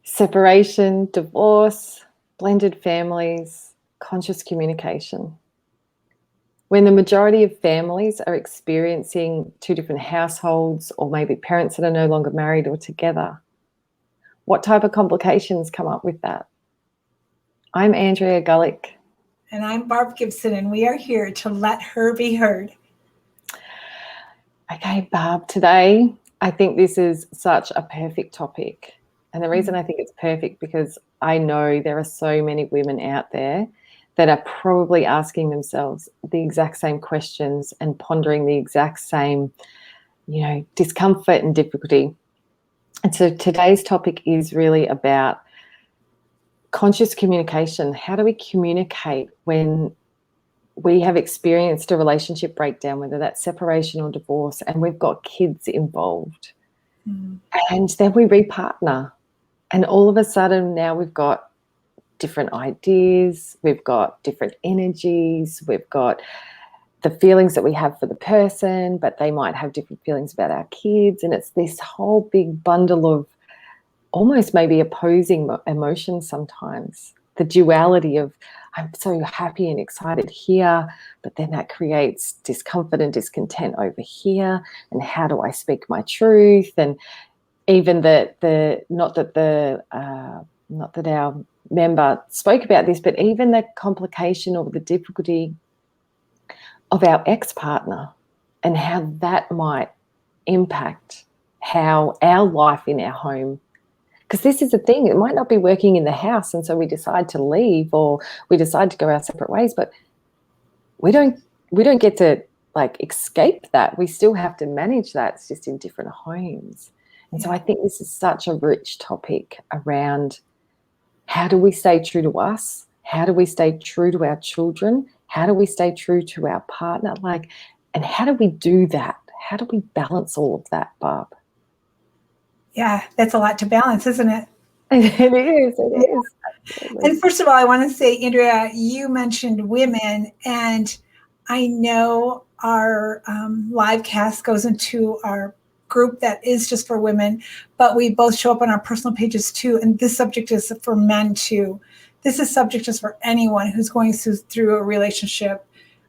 Separation, divorce, blended families, conscious communication. When the majority of families are experiencing two different households, or maybe parents that are no longer married or together, what type of complications come up with that? I'm Andrea Gullick. And I'm Barb Gibson, and we are here to let her be heard. Okay, Barb, today I think this is such a perfect topic. And the reason I think it's perfect because I know there are so many women out there that are probably asking themselves the exact same questions and pondering the exact same, discomfort and difficulty. And so today's topic is really about conscious communication. How do we communicate when we have experienced a relationship breakdown, whether that's separation or divorce, and we've got kids involved? And then we repartner. And all of a sudden now we've got different ideas, we've got different energies, we've got the feelings that we have for the person, but they might have different feelings about our kids. And it's this whole big bundle of almost maybe opposing emotions sometimes. The duality of I'm so happy and excited here, but then that creates discomfort and discontent over here. And how do I speak my truth? And even not that our member spoke about this, but even the complication or the difficulty of our ex-partner and how that might impact how our life in our home. Because this is the thing, it might not be working in the house, and so we decide to leave or we decide to go our separate ways, but we don't get to escape that. We still have to manage that. It's just in different homes. And so I think this is such a rich topic around how do we stay true to us? How do we stay true to our children? How do we stay true to our partner? And how do we do that? How do we balance all of that, Barb? Yeah, that's a lot to balance, isn't it? It is. And first of all, I want to say, Andrea, you mentioned women, and I know our live cast goes into our group that is just for women, but we both show up on our personal pages too. And this subject is for men too. This is subject is for anyone who's going through a relationship,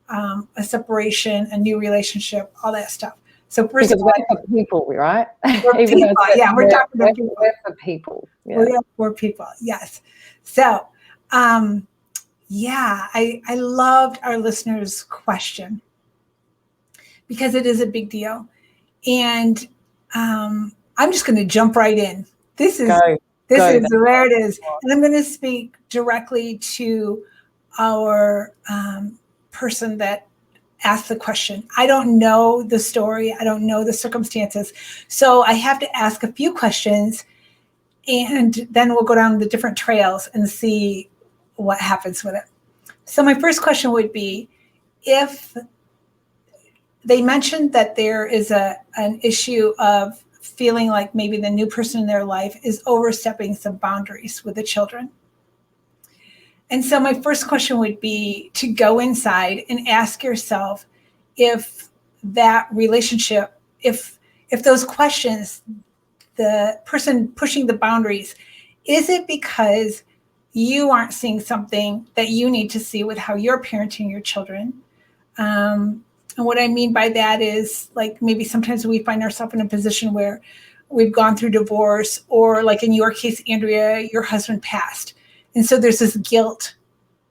a separation, a new relationship, all that stuff. So first because we're for people, right? We're people, yeah, we're talking about people. We're for people. Yeah. We're for people, yes. So, I loved our listeners' question because it is a big deal. And I'm just going to jump right in. This is where it is. And I'm going to speak directly to our person that asked the question. I don't know the story. I don't know the circumstances. So I have to ask a few questions, and then we'll go down the different trails and see what happens with it. So my first question would be, if they mentioned that there is an issue of feeling like maybe the new person in their life is overstepping some boundaries with the children. And so my first question would be to go inside and ask yourself if that relationship, if those questions, the person pushing the boundaries, is it because you aren't seeing something that you need to see with how you're parenting your children? And what I mean by that is, like, maybe sometimes we find ourselves in a position where we've gone through divorce, or like in your case, Andrea, your husband passed. And so there's this guilt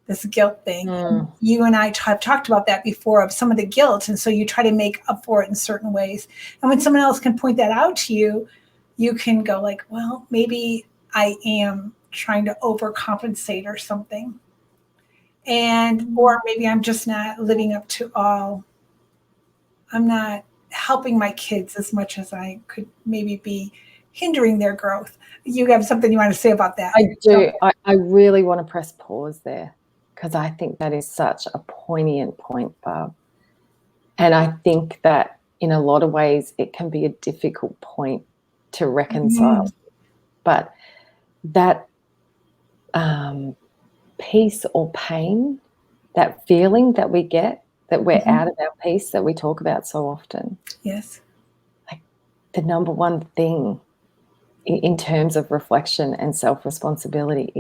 thing. You and I have talked about that before, of some of the guilt. And so you try to make up for it in certain ways. And when someone else can point that out to you, you can go like, well, maybe I am trying to overcompensate or something. Or maybe I'm just not living up to all. I'm not helping my kids as much as I could maybe be hindering their growth. You have something you want to say about that? I do. I really want to press pause there, because I think that is such a poignant point, Barb. And I think that in a lot of ways it can be a difficult point to reconcile. But that peace or pain, that feeling that we get, that we're out of our peace, that we talk about so often. Yes. Like, the number one thing in terms of reflection and self-responsibility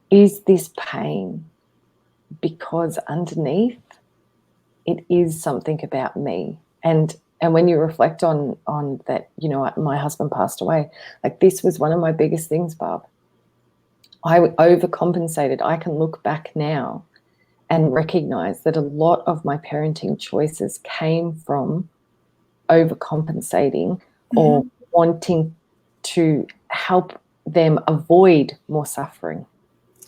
is this pain because underneath it is something about me. And when you reflect on that, you know, my husband passed away, like this was one of my biggest things, Barb. I overcompensated. I can look back now and recognize that a lot of my parenting choices came from overcompensating or wanting to help them avoid more suffering.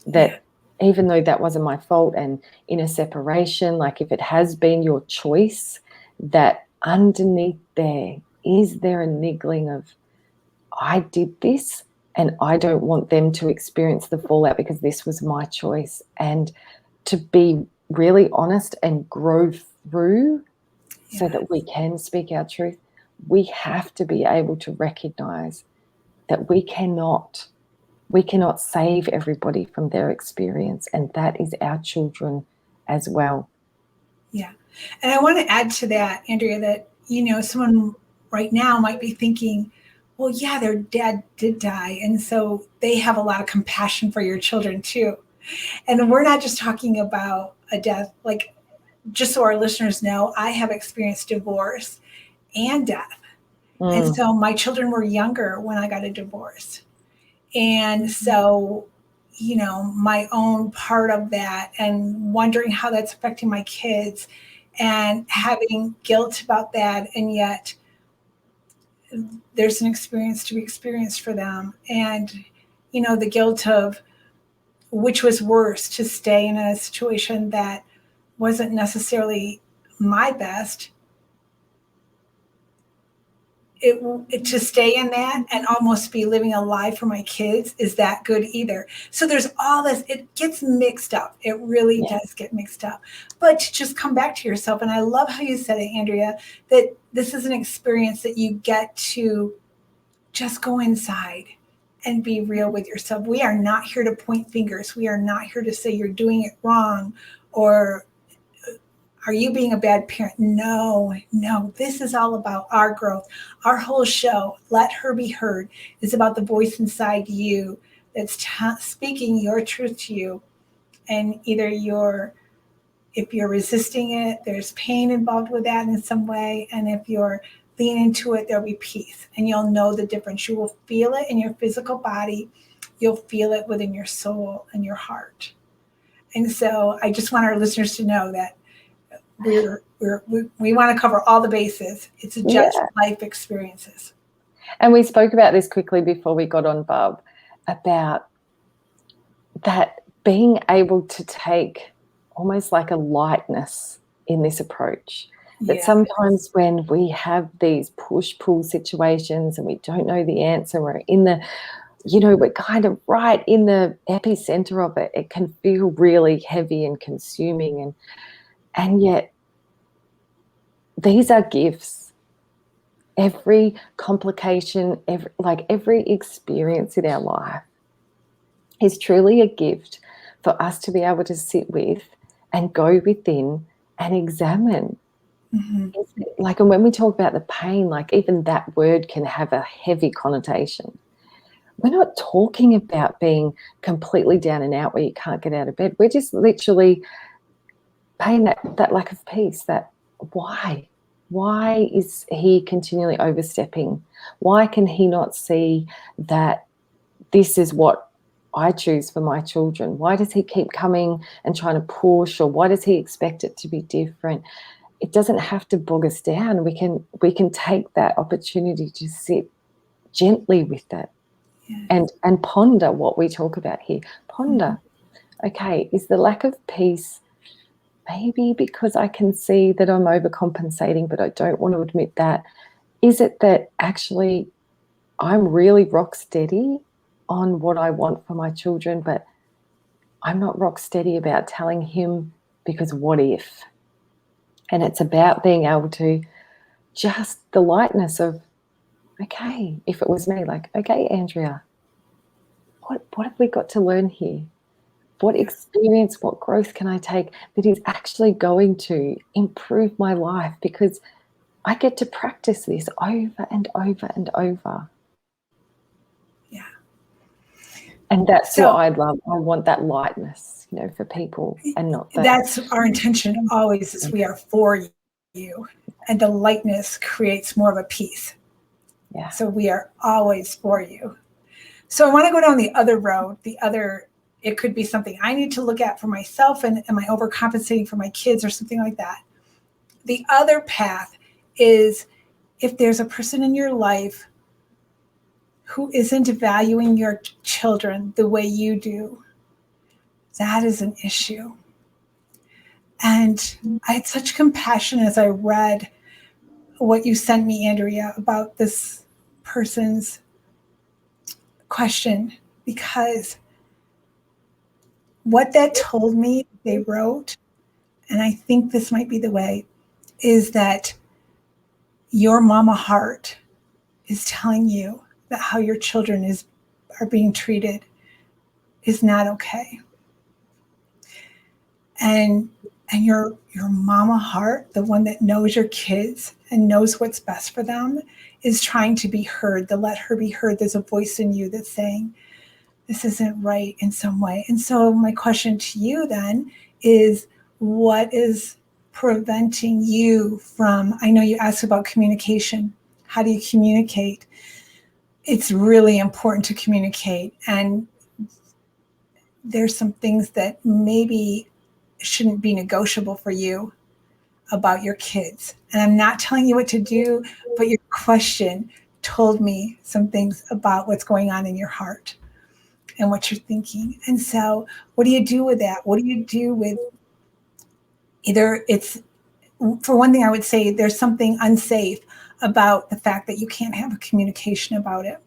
That even though that wasn't my fault, and in a separation, like if it has been your choice, that underneath there, is there a niggling of, I did this and I don't want them to experience the fallout because this was my choice. And to be really honest and grow through so that we can speak our truth, we have to be able to recognize that we cannot save everybody from their experience, and that is our children as well. Yeah. And I want to add to that, Andrea, that, you know, someone right now might be thinking, well, yeah, their dad did die, and so they have a lot of compassion for your children too. And we're not just talking about a death, like, just so our listeners know, I have experienced divorce and death. And so my children were younger when I got a divorce. And so, you know, my own part of that and wondering how that's affecting my kids and having guilt about that. And yet there's an experience to be experienced for them. And, you know, the guilt of which was worse, to stay in a situation that wasn't necessarily my best, to stay in that and almost be living a lie for my kids, is that good either? So there's all this, it gets mixed up. It really does get mixed up. But to just come back to yourself, and I love how you said it, Andrea, that this is an experience that you get to just go inside and be real with yourself. We are not here to point fingers. We are not here to say you're doing it wrong or are you being a bad parent? No. This is all about our growth. Our whole show, Let Her Be Heard, is about the voice inside you that's speaking your truth to you. And either if you're resisting it, there's pain involved with that in some way. And if you're leaning into it, there'll be peace. And you'll know the difference. You will feel it in your physical body. You'll feel it within your soul and your heart. And so I just want our listeners to know that we want to cover all the bases. It's just life experiences. And we spoke about this quickly before we got on, Barb, about that being able to take almost like a lightness in this approach. That sometimes when we have these push-pull situations and we don't know the answer, we're in the, you know, we're kind of right in the epicenter of it. It can feel really heavy and consuming, and yet these are gifts. Every complication, every experience in our life is truly a gift for us to be able to sit with and go within and examine. Like, and when we talk about the pain, like even that word can have a heavy connotation. We're not talking about being completely down and out where you can't get out of bed. We're just literally pain, that lack of peace, that why? Why is he continually overstepping? Why can he not see that this is what I choose for my children? Why does he keep coming and trying to push, or why does he expect it to be different? It doesn't have to bog us down. We can take that opportunity to sit gently with that and ponder what we talk about here. Ponder, okay, is the lack of peace maybe because I can see that I'm overcompensating, but I don't want to admit that? Is it that actually I'm really rock steady on what I want for my children, but I'm not rock steady about telling him because what if? And it's about being able to just the lightness of, okay, if it was me, like, okay, Andrea, what have we got to learn here? What experience, what growth can I take that is actually going to improve my life? Because I get to practice this over and over and over. And that's what I'd love. I want that lightness, you know, for people, and not that. That's our intention always, is we are for you. And the lightness creates more of a peace. Yeah. So we are always for you. So I want to go down the other road. It could be something I need to look at for myself, and am I overcompensating for my kids or something like that? The other path is, if there's a person in your life who isn't valuing your children the way you do, that is an issue. And I had such compassion as I read what you sent me, Andrea, about this person's question, because what that told me, they wrote, and I think this might be the way, is that your mama heart is telling you that how your children are being treated is not okay. And your mama heart, the one that knows your kids and knows what's best for them, is trying to be heard, to let her be heard. There's a voice in you that's saying, this isn't right in some way. And so my question to you then is, what is preventing you from, I know you asked about communication. How do you communicate? It's really important to communicate. And there's some things that maybe shouldn't be negotiable for you about your kids. And I'm not telling you what to do, but your question told me some things about what's going on in your heart and what you're thinking. And so what do you do with that? What do you do with, either it's, for one thing, I would say there's something unsafe about the fact that you can't have a communication about it.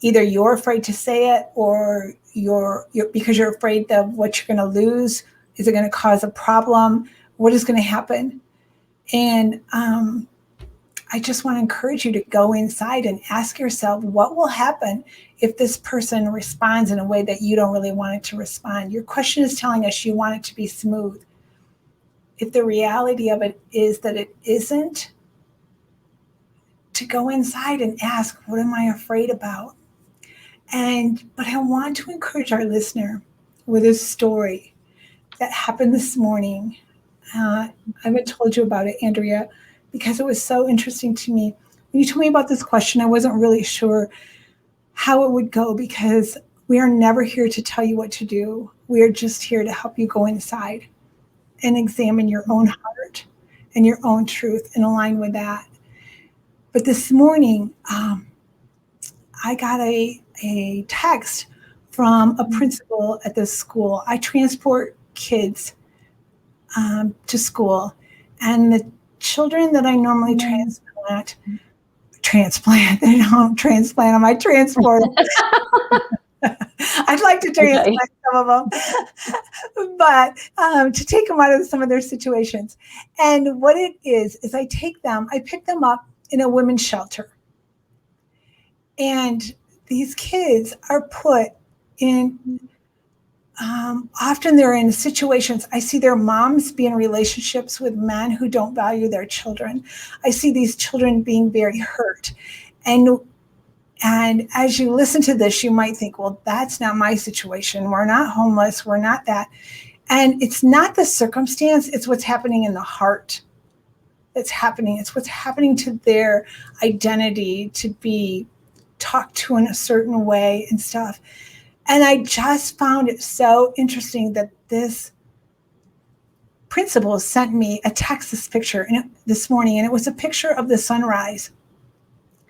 Either you're afraid to say it, or you're because you're afraid of what you're going to lose. Is it going to cause a problem? What is going to happen? And I just want to encourage you to go inside and ask yourself, what will happen if this person responds in a way that you don't really want it to respond? Your question is telling us you want it to be smooth. If the reality of it is that it isn't, to go inside and ask, what am I afraid about? But I want to encourage our listener with a story that happened this morning. I haven't told you about it, Andrea, because it was so interesting to me. When you told me about this question, I wasn't really sure how it would go, because we are never here to tell you what to do. We are just here to help you go inside and examine your own heart and your own truth and align with that. But this morning, I got a text from a principal at this school. I transport kids to school, and the children that I normally transplant, they don't transplant them, I transport them. I'd like to transplant some of them, but to take them out of some of their situations. And what it is I pick them up in a women's shelter. And these kids are put in, often they're in situations, I see their moms be in relationships with men who don't value their children. I see these children being very hurt. And as you listen to this, you might think, well, that's not my situation. We're not homeless. We're not that. And it's not the circumstance. It's what's happening in the heart that's happening. It's what's happening to their identity, to be talked to in a certain way and stuff. And I just found it so interesting that this principal sent me a text, this picture this morning, and it was a picture of the sunrise.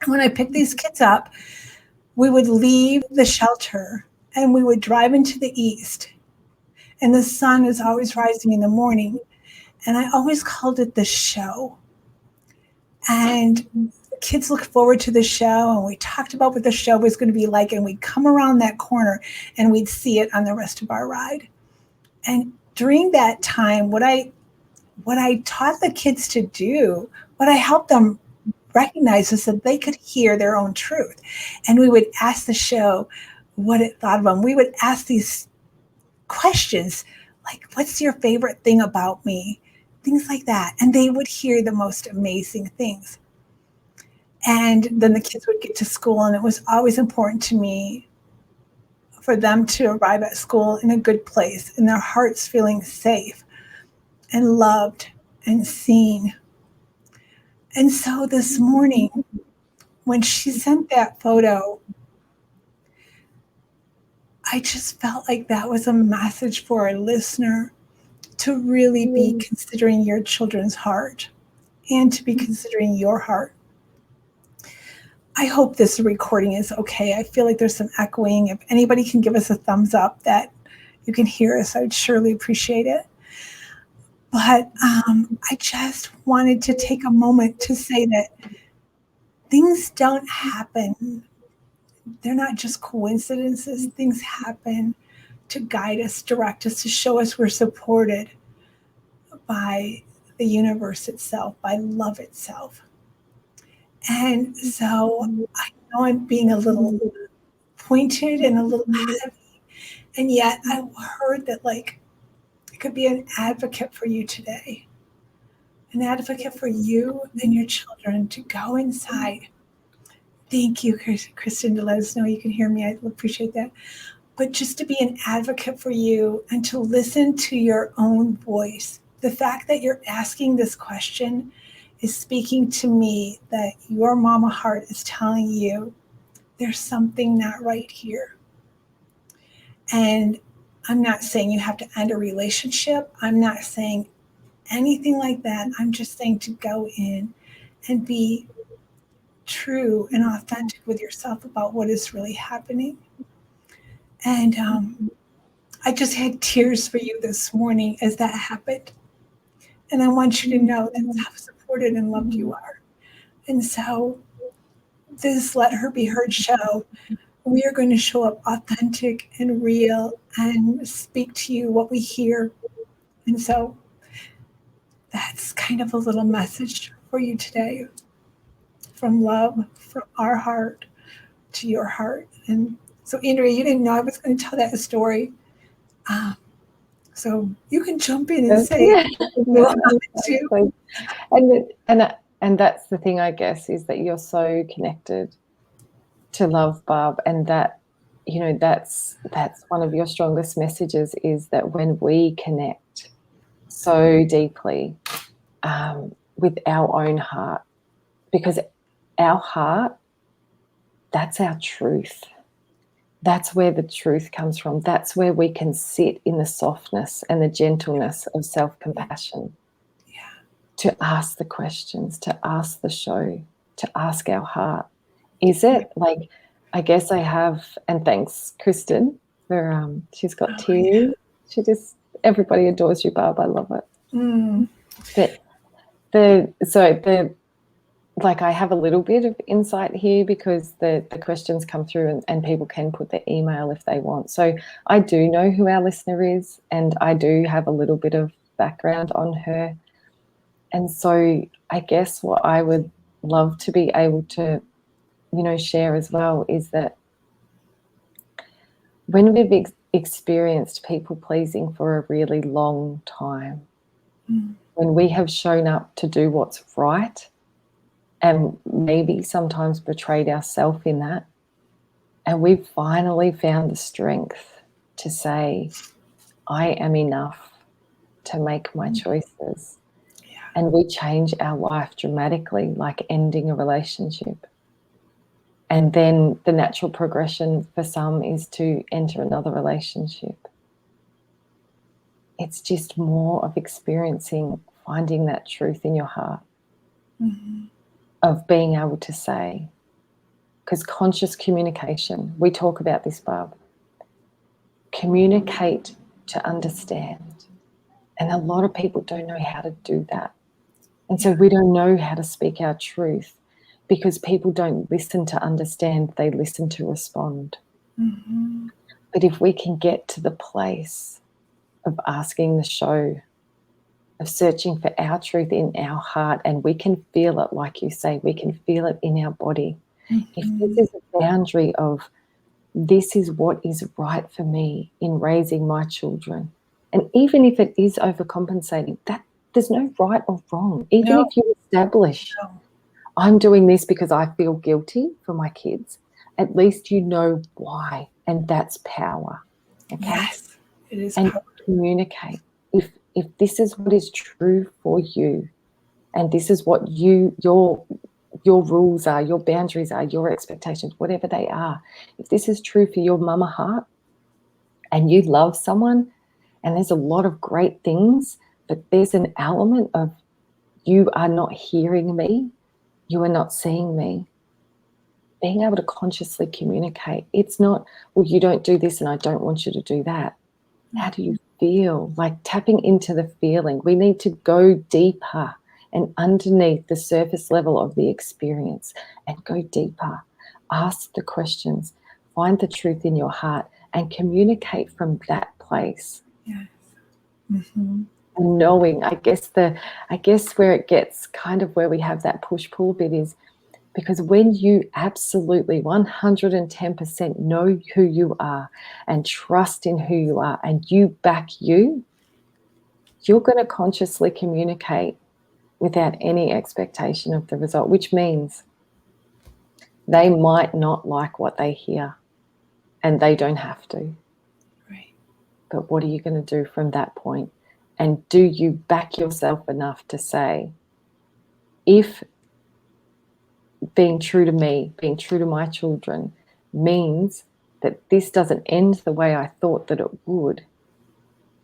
And when I picked these kids up, we would leave the shelter and we would drive into the east. And the sun is always rising in the morning. And I always called it the show. And the kids looked forward to the show, and we talked about what the show was going to be like. And we'd come around that corner and we'd see it on the rest of our ride. And during that time, what I taught the kids to do, what I helped them recognize, is that they could hear their own truth. And we would ask the show what it thought of them. We would ask these questions like, what's your favorite thing about me? Things like that. And they would hear the most amazing things. And then the kids would get to school, and it was always important to me for them to arrive at school in a good place, in their hearts feeling safe and loved and seen. And so this morning, when she sent that photo, I just felt like that was a message for a listener to really be considering your children's heart and to be considering your heart. I hope this recording is okay. I feel like there's some echoing. If anybody can give us a thumbs up that you can hear us, I'd surely appreciate it. But I just wanted to take a moment to say that things don't happen. They're not just coincidences. Things happen to guide us, direct us, to show us we're supported by the universe itself, by love itself. And so I know I'm being a little pointed and a little heavy, and yet I heard that like it could be an advocate for you today, an advocate for you and your children to go inside. Thank you, Kristen, to let us know you can hear me. I appreciate that. But just to be an advocate for you and to listen to your own voice. The fact that you're asking this question is speaking to me that your mama heart is telling you there's something not right here. And I'm not saying you have to end a relationship. I'm not saying anything like that. I'm just saying to go in and be true and authentic with yourself about what is really happening. And I just had tears for you this morning as that happened. And I want you to know that's how supported and loved you are. And so this Let Her Be Heard show, we are going to show up authentic and real and speak to you what we hear. And so that's kind of a little message for you today, from love, from our heart to your heart. And so, Andrea, you didn't know I was going to tell that story. So you can jump in and say and that's the thing, I guess, is that you're so connected to love, Barb, and that, you know, that's one of your strongest messages, is that when we connect so deeply with our own heart, because our heart, that's our truth. That's where the truth comes from. That's where we can sit in the softness and the gentleness of self-compassion. Yeah. To ask the questions, to ask the show, to ask our heart. Is it like, I guess I have, and thanks, Kristen, for she's got tears. Yeah. She just, everybody adores you, Barb. I love it. But like, I have a little bit of insight here because the questions come through and people can put their email if they want. So I do know who our listener is, and I do have a little bit of background on her. And so I guess what I would love to be able to, you know, share as well is that when we've experienced people pleasing for a really long time, when we have shown up to do what's right, and maybe sometimes betrayed ourselves in that, and we've finally found the strength to say, I am enough to make my choices. Yeah. And we change our life dramatically, like ending a relationship. And then the natural progression for some is to enter another relationship. It's just more of experiencing, finding that truth in your heart, of being able to say, because conscious communication, we talk about this, Barb, communicate to understand. And a lot of people don't know how to do that. And so we don't know how to speak our truth because people don't listen to understand, they listen to respond. But if we can get to the place of asking the show, of searching for our truth in our heart, and we can feel it, like you say, we can feel it in our body. If this is a boundary of, this is what is right for me in raising my children, and even if it is overcompensating, that there's no right or wrong. Even if you establish, I'm doing this because I feel guilty for my kids, at least you know why, and that's power. Okay? Yes, it is and power. Communicate. If this is what is true for you, and this is what your rules are, your boundaries are, your expectations, whatever they are, if this is true for your mama heart and you love someone, and there's a lot of great things, but there's an element of you are not hearing me, you are not seeing me, being able to consciously communicate. It's not, well, you don't do this and I don't want you to do that. How do you feel? Like tapping into the feeling. We need to go deeper and underneath the surface level of the experience and go deeper. Ask the questions, find the truth in your heart and communicate from that place. Yes. Mm-hmm. And knowing, I guess where it gets kind of where we have that push-pull bit is because when you absolutely 110% know who you are and trust in who you are and you back you, you're going to consciously communicate without any expectation of the result, which means they might not like what they hear and they don't have to. Right. But what are you going to do from that point? And do you back yourself enough to say, if being true to me, being true to my children means that this doesn't end the way I thought that it would,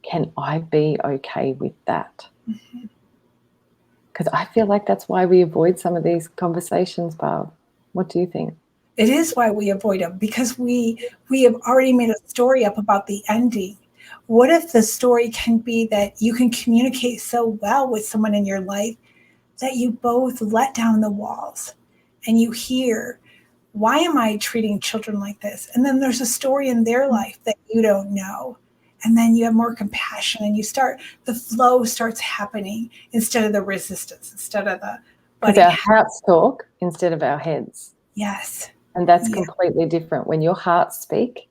can I be okay with that? Because I feel like that's why we avoid some of these conversations, Barb. What do you think? It is why we avoid them, because we have already made a story up about the ending. What if the story can be that you can communicate so well with someone in your life that you both let down the walls and you hear, why am I treating children like this? And then there's a story in their life that you don't know. And then you have more compassion and the flow starts happening instead of the resistance, instead of the Because our hearts talk instead of our heads. Yes. And that's completely different. When your heart speak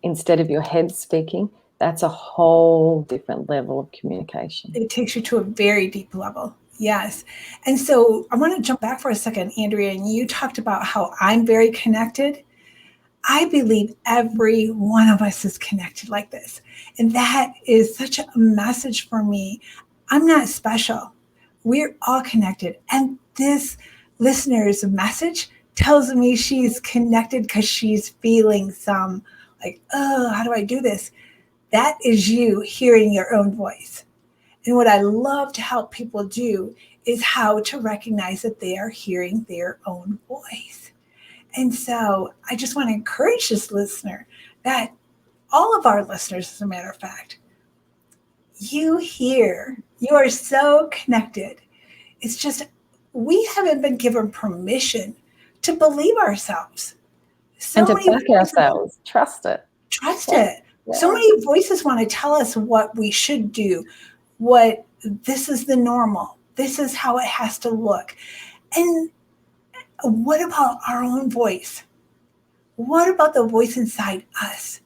instead of your head speaking, that's a whole different level of communication. It takes you to a very deep level. Yes. And so I want to jump back for a second, Andrea, and you talked about how I'm very connected. I believe every one of us is connected like this. And that is such a message for me. I'm not special. We're all connected. And this listener's message tells me she's connected because she's feeling some like, oh, how do I do this? That is you hearing your own voice. And what I love to help people do is how to recognize that they are hearing their own voice. And so I just want to encourage this listener, that all of our listeners, as a matter of fact, you are so connected. It's just, we haven't been given permission to believe ourselves. And to back ourselves, trust it. Trust it. Yeah. So many voices want to tell us what we should do, what this is the normal, this is how it has to look. And what about our own voice? What about the voice inside us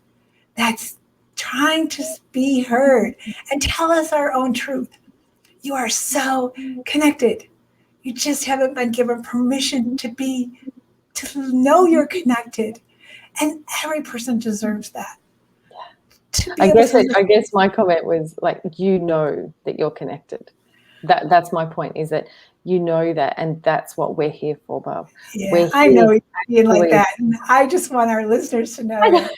that's trying to be heard and tell us our own truth? You are so connected. You just haven't been given permission to know you're connected. And every person deserves that. I guess my comment was like, you know that you're connected. That's my point, is that you know that, and that's what we're here for, Bob. Yeah, I know you're being like that. And I just want our listeners to know that.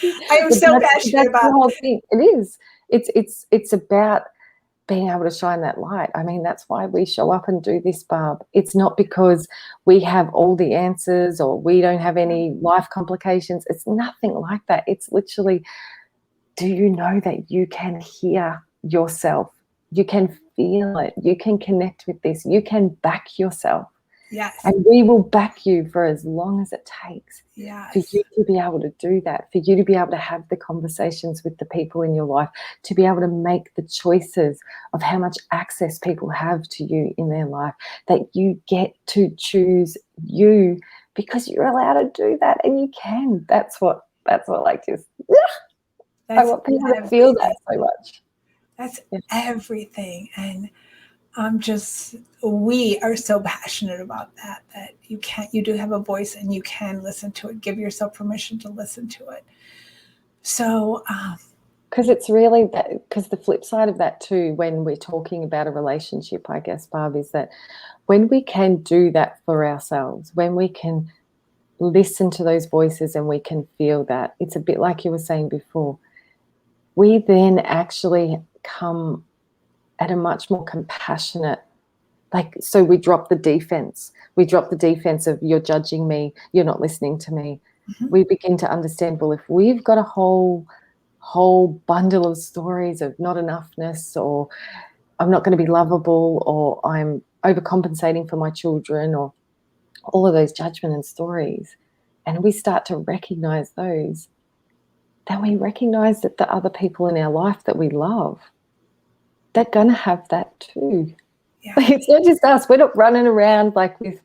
I am so passionate about the whole thing. It is. It's about being able to shine that light. I mean, that's why we show up and do this, Barb. It's not because we have all the answers or we don't have any life complications. It's nothing like that. It's literally, do you know that you can hear yourself? You can feel it. You can connect with this. You can back yourself. Yes. And we will back you for as long as it takes. Yes. For you to be able to do that, for you to be able to have the conversations with the people in your life, to be able to make the choices of how much access people have to you in their life, that you get to choose you because you're allowed to do that, and you can. That's what like just, I want people to feel that so much. That's everything. And we are so passionate about that you do have a voice and you can listen to it. Give yourself permission to listen to it. So, because it's really that, because the flip side of that too, when we're talking about a relationship, I guess, Barb, is that when we can do that for ourselves, when we can listen to those voices and we can feel that, it's a bit like you were saying before, we then actually come at a much more compassionate, like, so we drop the defense. We drop the defense of you're judging me, you're not listening to me. mm-hmm. We begin to understand, well, if we've got a whole bundle of stories of not enoughness, or I'm not going to be lovable, or I'm overcompensating for my children, or all of those judgment and stories, and we start to recognize those, then we recognize that the other people in our life that we love, they're going to have that too. Yeah. It's not just us. We're not running around like with,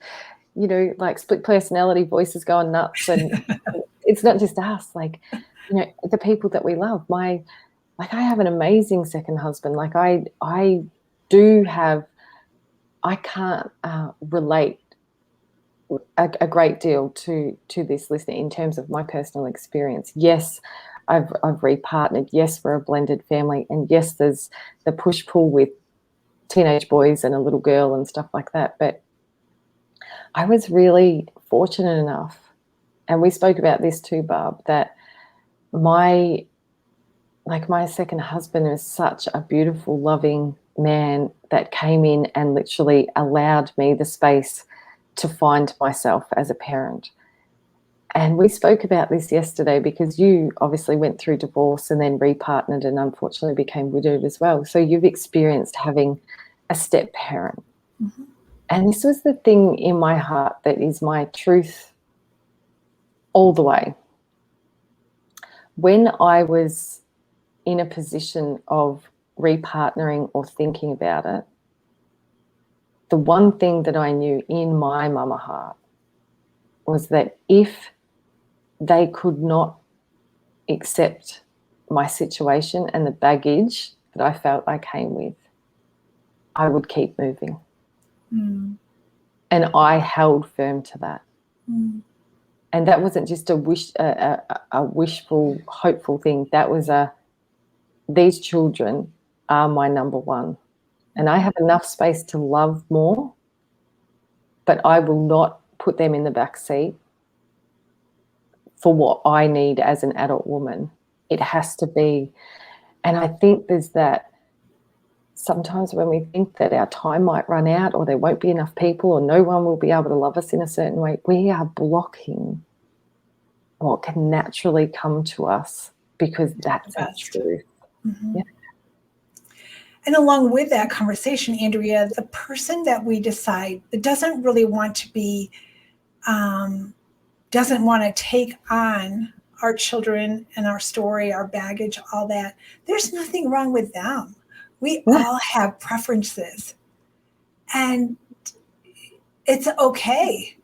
like split personality voices going nuts. And it's not just us. Like, the people that we love. I have an amazing second husband. Like I can't relate a great deal to this listener in terms of my personal experience. Yes, I've repartnered. Yes, we're a blended family, and yes, there's the push pull with teenage boys and a little girl and stuff like that. But I was really fortunate enough, and we spoke about this too, Barb, that my second husband is such a beautiful, loving man that came in and literally allowed me the space to find myself as a parent. And we spoke about this yesterday because you obviously went through divorce and then repartnered and unfortunately became widowed as well. So you've experienced having a step parent. Mm-hmm. And this was the thing in my heart that is my truth all the way. When I was in a position of repartnering or thinking about it, the one thing that I knew in my mama heart was that if they could not accept my situation and the baggage that I felt I came with, I would keep moving. Mm. And I held firm to that. Mm. And that wasn't just a wishful, hopeful thing. That was these children are my number one. And I have enough space to love more, but I will not put them in the back seat for what I need as an adult woman. It has to be. And I think there's that sometimes when we think that our time might run out or there won't be enough people or no one will be able to love us in a certain way, we are blocking what can naturally come to us because that's our truth. Mm-hmm. Yeah. And along with that conversation, Andrea, the person that we decide that doesn't really want to be, doesn't want to take on our children and our story, our baggage, all that, there's nothing wrong with them. We all have preferences. And it's okay.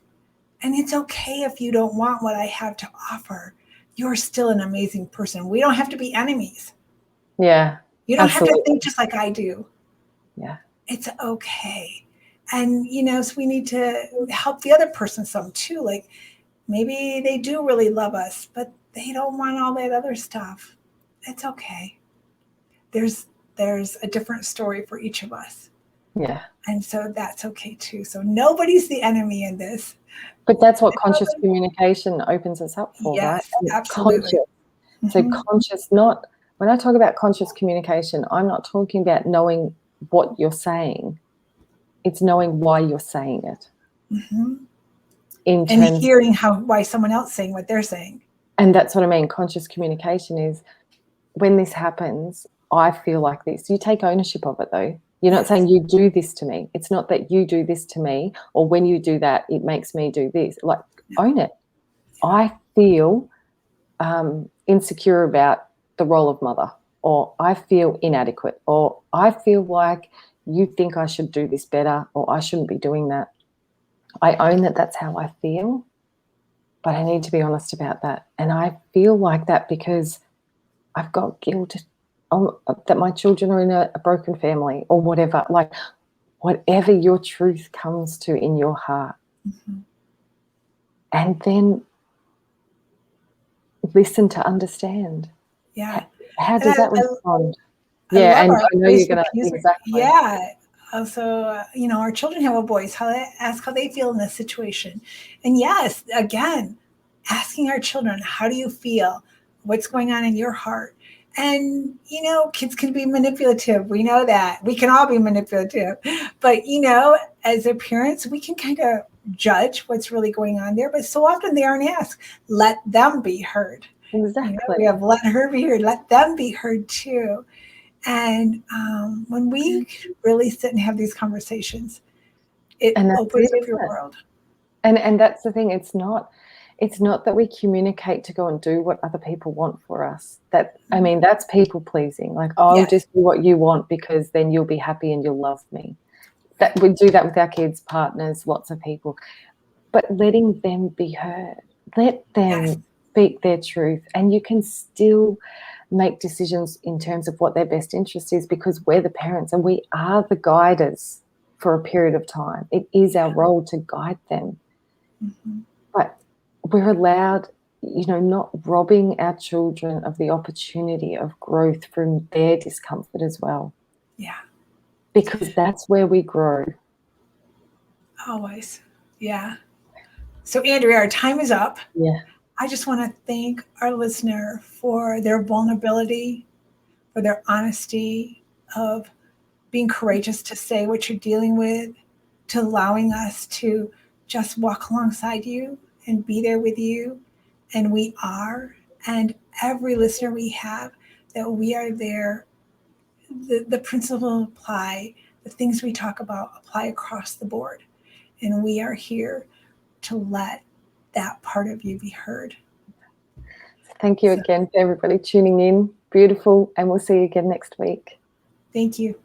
And it's okay if you don't want what I have to offer. You're still an amazing person. We don't have to be enemies. Yeah. You don't have to think just like I do. Yeah. It's okay. And, so we need to help the other person some too. Like maybe they do really love us, but they don't want all that other stuff. It's okay. There's a different story for each of us. Yeah. And so that's okay too. So nobody's the enemy in this. But that's what conscious communication opens us up for, yes, right? Absolutely. Conscious. Mm-hmm. So conscious, when I talk about conscious communication, I'm not talking about knowing what you're saying. It's knowing why you're saying it. Mm-hmm. And hearing why someone else saying what they're saying. And that's what I mean. Conscious communication is when this happens, I feel like this. You take ownership of it though. You're not saying you do this to me. It's not that you do this to me or when you do that, it makes me do this. Like own it. I feel insecure about the role of mother, or I feel inadequate, or I feel like you think I should do this better or I shouldn't be doing that. I own that that's how I feel, but I need to be honest about that. And I feel like that because I've got guilt that my children are in a broken family or whatever. Like whatever your truth comes to in your heart. Mm-hmm. And then listen to understand. Yeah. How And does that respond? I Yeah, love and our I know voice you're going to, diffuser. exactly. Yeah. Also, our children have a voice. How they ask how they feel in this situation. And yes, again, asking our children, how do you feel? What's going on in your heart? And, kids can be manipulative. We know that. We can all be manipulative. But, as their parents, we can kind of judge what's really going on there. But so often they aren't asked. Let them be heard. Exactly. We have let her be heard. Let them be heard too. And when we really sit and have these conversations, it opens up your world. And that's the thing. It's not that we communicate to go and do what other people want for us. That's people pleasing. Like, I'll just do what you want because then you'll be happy and you'll love me. That we do that with our kids, partners, lots of people. But letting them be heard, let them speak their truth, and you can still make decisions in terms of what their best interest is, because we're the parents and we are the guiders for a period of time. It is our role to guide them. Mm-hmm. But we're allowed, not robbing our children of the opportunity of growth from their discomfort as well. Yeah. Because that's where we grow. Always. Yeah. So, Andrea, our time is up. Yeah. I just want to thank our listener for their vulnerability, for their honesty of being courageous to say what you're dealing with, to allowing us to just walk alongside you and be there with you. And we are. And every listener we have, that we are there. The principle apply, the things we talk about apply across the board. And we are here to let that part of you be heard. Thank you again for everybody tuning in. Beautiful. And we'll see you again next week. Thank you.